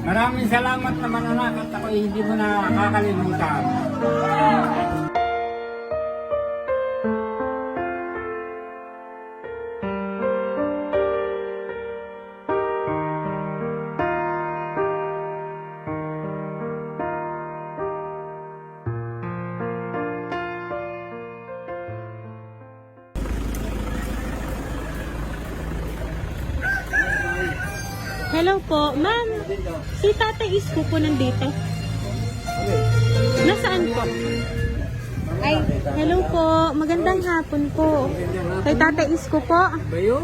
Maraming salamat naman anak at ako hindi mo na kakalimutan. Hello po, ma'am. Si Tatay Isko po nandito. Nasaan po? Ay, hello po. Magandang hapon po. Kay Tatay Isko po. Bayo.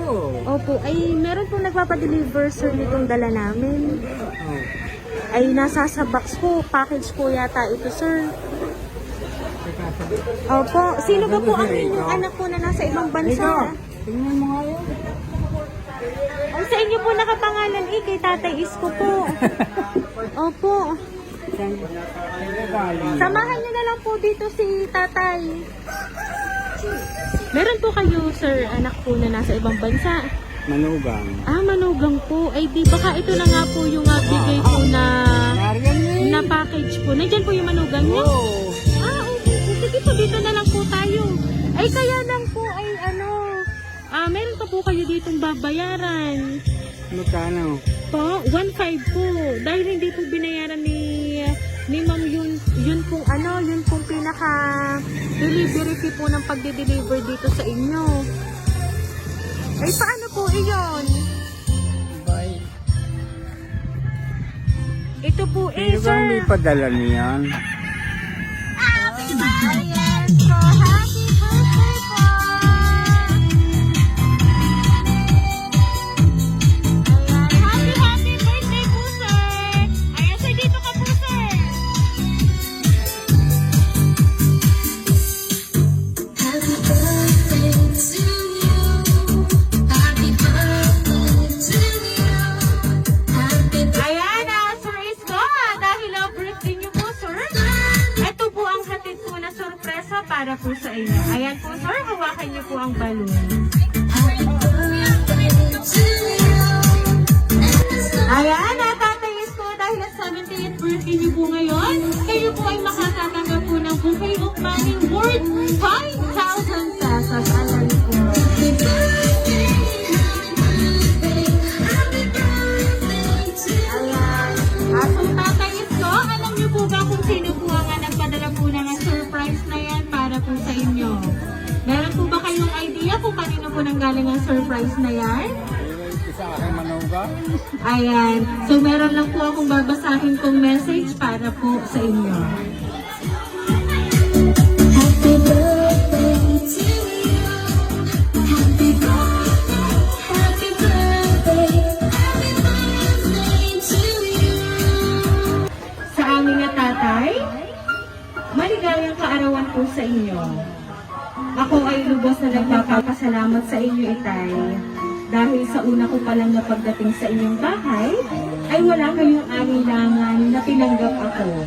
Opo, ay meron pong nagpapadeliver sir nitong dala namin. Ay nasa sa box po, package po yata ito sir. Opo, sino ba po ang inyong anak po na nasa ibang bansa? Tingnan mo nga yun. Ang sa inyo po nakapangalan kay Tatay Isko po. Opo. Samahan niyo na lang po dito si Tatay. Meron po kayo, sir, anak po na nasa ibang bansa. Manugang. Ah, manugang po. Ay, di baka ito na nga po yung bigay po na package po. Nandiyan po yung manugang niya? Oo. Ah, okay. Sige po, dito na lang po tayo. Ay, kaya lang po ay meron pa po kayo ditong babayaran. Magkano? Po, 1.5 po. Dahil hindi po binayaran ni ma'am yun pong pinaka delivery fee po ng pagde-deliver dito sa inyo. Ay, paano po iyon? Bye. Ito po Sino ba sir. may padala niyan? Yes po, happy birthday po. Ayan, happy birthday po sir. Ayan sir, dito ka po sir. Happy birthday to you. Happy birthday to you. Happy Ayan, Sir Isko, dahil birthday niyo po, sir. Ito po ang hatid po na sorpresa para po sa inyo. Ayan po, sir, hawakan niyo po ang balloon. birthday to you. Ayan, Tatay Isko, dahil ang 70th birthday niyo po ngayon, kayo po ay makakatanggap po ng bouquet of money worth 5,000 pesos. Ayan po. Happy birthday, happy birthday to you. Ayan. So, Tatay Isko, alam niyo po ba kung sino po ang nagpadala po ng surprise na yan para po sa inyo? Meron po ba kayong idea kung kanino po nanggaling ang surprise na yan? Isa aking manugang. Ayan. So, meron lang po akong babasahin kong message para po sa inyo. Happy birthday to you. Happy birthday, happy birthday, happy birthday to you. Sa aming tatay, maligayang kaarawan po sa inyo. Ako ay lubos na nagpapasalamat sa inyo, itay. Dahil sa una ko palang na pagdating sa inyong bahay, ay wala kayong alinlangan na tinanggap ako.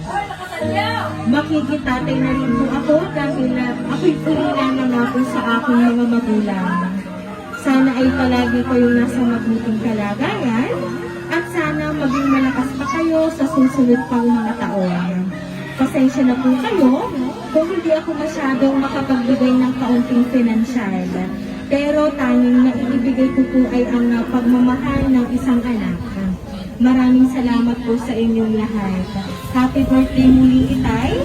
Makikitatay na rin po ako dahil ako'y pulilana nga po sa aking mga magulang. Sana ay palagi kayong nasa mabuting kalagayan at sana maging malakas pa kayo sa susunod pang mga taon. Pasensya na po kayo kung hindi ako masyadong makapagbigay ng kaunting pinansyal. Pero tanging na iibigay ko po ay ang pagmamahal ng isang anak. Maraming salamat po sa inyong lahat. Happy birthday muli, itay.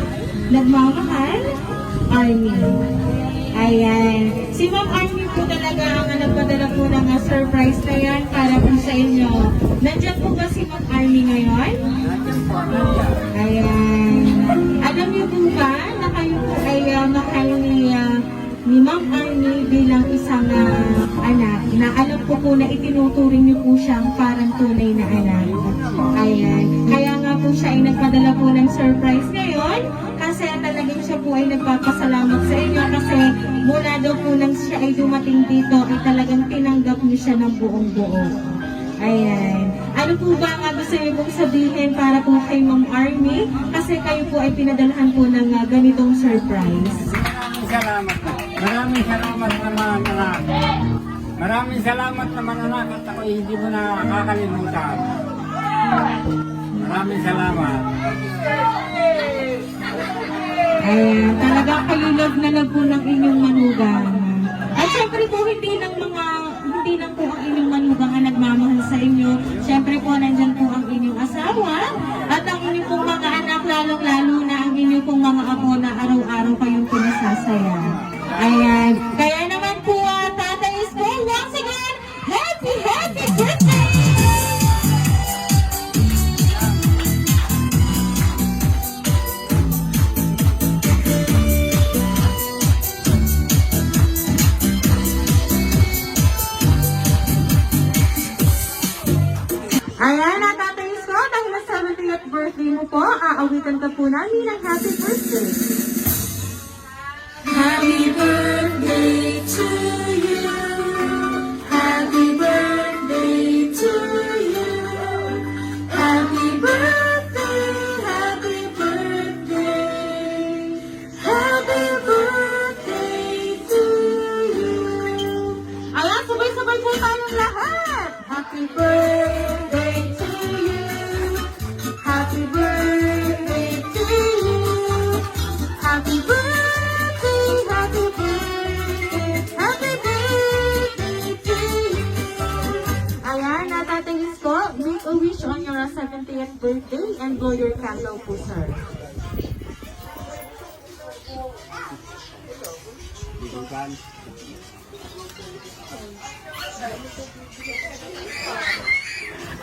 Nagmamahal, Army. Ayan. Si Ma'am Army po talaga ang nagpadala po ng surprise na yan para po sa inyo. Nandiyan po ba si Ma'am Army ngayon? Ayan. Alam niyo po ba na kayo po ay mahal ni Ma'am Army bilang isang anak na alam ko po na itinuturing niyo po siyang parang tunay na anak. Ayan. Kaya nga po siya ay nagpadala po ng surprise ngayon kasi talagang siya po ay nagpapasalamat sa inyo kasi mula daw po nang siya ay dumating dito ay talagang tinanggap niyo siya ng buong buo. Ayan. Ano po ba nga gusto niyo pong sabihin para po kay Ma'am Army kasi kayo po ay pinadalhan po ng ganitong surprise? Salamat. Maraming salamat naman anak. Maraming salamat naman anak at ako hindi mo na kakalimutan. maraming salamat. Ayan, talagang kayo love na love po ng inyong manugang. At syempre po, hindi lang po ang inyong manugang ang nagmamahal sa inyo. Syempre po, nandyan po ang inyong asawa at ang inyong pong mga anak, lalong-lalo na ang inyong pong mga apo na araw-araw kayong pinasasaya. Ayan, kaya naman po, Tatay Isko, once again, happy birthday! Ayan, Tatay Isko, dahil na 70th birthday mo po, aawitan ka po namin ng happy birthday. Happy birthday to you. Happy birthday to you. Happy birthday, happy birthday. Happy birthday to you. Ayan, sabay-sabay po tayong lahat. Happy birthday to you. Happy birthday to you. Happy birthday, happy birthday, happy birthday to you. Ayan, Tatay Isko, make a wish on your 70th birthday and blow your candle po, sir.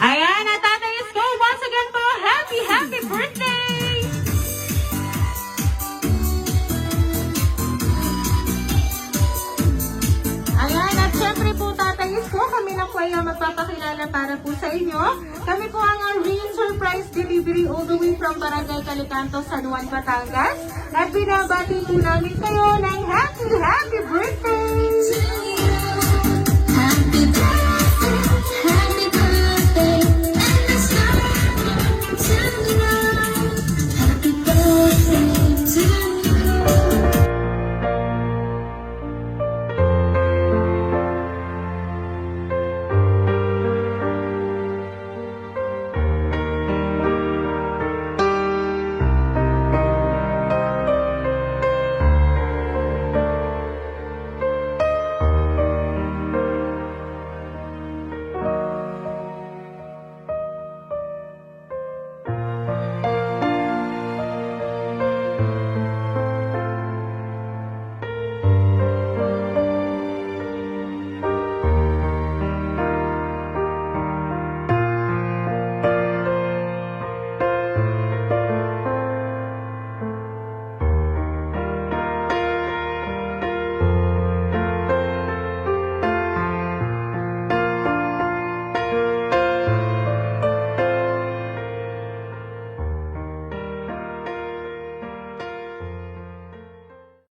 Ayan, Tatay Isko, once again po, happy birthday! Ayan, at syempre po, Tatay Isko, kami na po ay magpapakilala para po sa inyo. Kami po ang Rain Surprise Delivery all the way from Barangay Calicanto, San Juan, Batangas. At binabati po namin kayo ng happy birthday!